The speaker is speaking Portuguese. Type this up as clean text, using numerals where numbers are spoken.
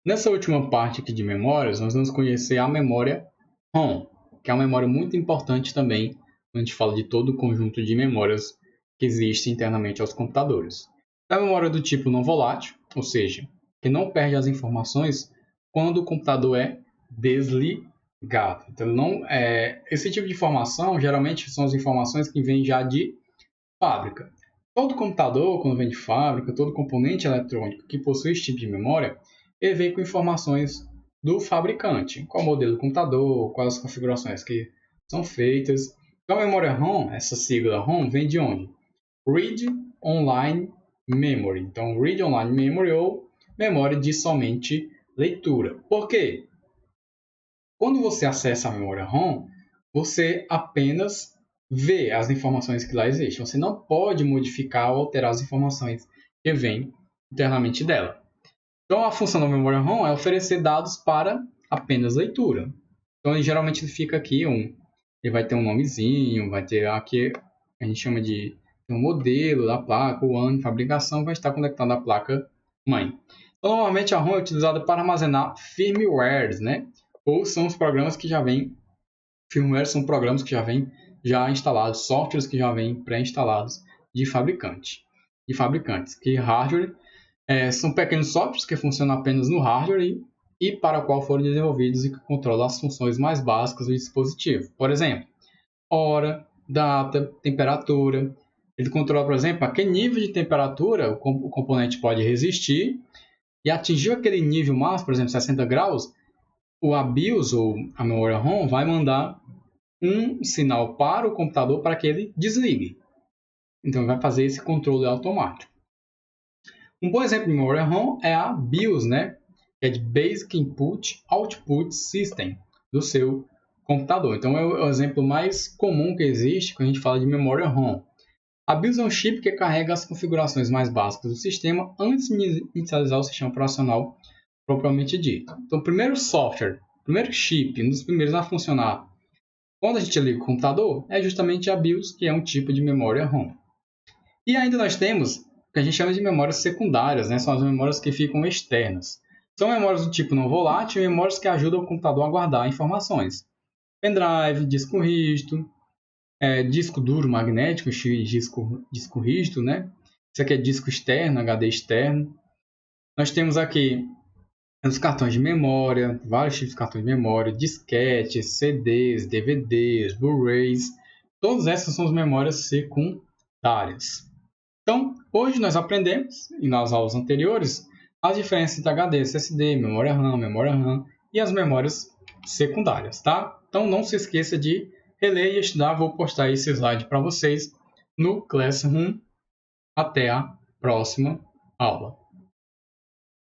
Nessa última parte aqui de memórias, nós vamos conhecer a memória ROM, que é uma memória muito importante também quando a gente fala de todo o conjunto de memórias que existe internamente aos computadores. É a memória do tipo não volátil, ou seja, que não perde as informações quando o computador é desligado. Então, esse tipo de informação geralmente são as informações que vêm já de fábrica. Todo computador, quando vem de fábrica, todo componente eletrônico que possui esse tipo de memória, ele vem com informações do fabricante. Qual o modelo do computador, quais as configurações que são feitas. Então, a memória ROM, essa sigla ROM, vem de onde? Read Online Memory. Então, Read Online Memory ou memória de somente leitura. Por quê? Quando você acessa a memória ROM, você apenas vê as informações que lá existem. Você não pode modificar ou alterar as informações que vêm internamente dela. Então, a função da memória ROM é oferecer dados para apenas leitura. Então, geralmente ele fica aqui, ele vai ter um nomezinho, vai ter aqui, a gente chama de um modelo da placa, o ano de fabricação, vai estar conectado à placa mãe. Então, normalmente a ROM é utilizada para armazenar firmwares, né? Ou são os programas que já vêm, firmware são programas que já vêm já instalados, softwares que já vêm pré-instalados de fabricantes. Que hardware são pequenos softwares que funcionam apenas no hardware e para o qual foram desenvolvidos e que controlam as funções mais básicas do dispositivo. Por exemplo, hora, data, temperatura. Ele controla, por exemplo, a que nível de temperatura o componente pode resistir e atingiu aquele nível máximo, por exemplo, 60 graus, o BIOS ou a memória ROM vai mandar um sinal para o computador para que ele desligue. Então, vai fazer esse controle automático. Um bom exemplo de memória ROM é a BIOS, né? Que é de Basic Input Output System, do seu computador. Então, é o exemplo mais comum que existe quando a gente fala de memória ROM. A BIOS é um chip que carrega as configurações mais básicas do sistema antes de inicializar o sistema operacional propriamente dito. Então, o primeiro software, o primeiro chip, um dos primeiros a funcionar quando a gente liga o computador, é justamente a BIOS, que é um tipo de memória ROM. E ainda nós temos o que a gente chama de memórias secundárias, né? São as memórias que ficam externas. São memórias do tipo não volátil e memórias que ajudam o computador a guardar informações. Pendrive, disco rígido, disco duro magnético, disco rígido, né? Isso aqui é disco externo, HD externo. Nós temos aqui os cartões de memória, vários tipos de cartões de memória, disquetes, CDs, DVDs, Blu-rays. Todas essas são as memórias secundárias. Então, hoje nós aprendemos, e nas aulas anteriores, as diferenças entre HD, SSD, memória RAM e as memórias secundárias, tá? Então, não se esqueça de reler e estudar. Vou postar esse slide para vocês no Classroom. Até a próxima aula.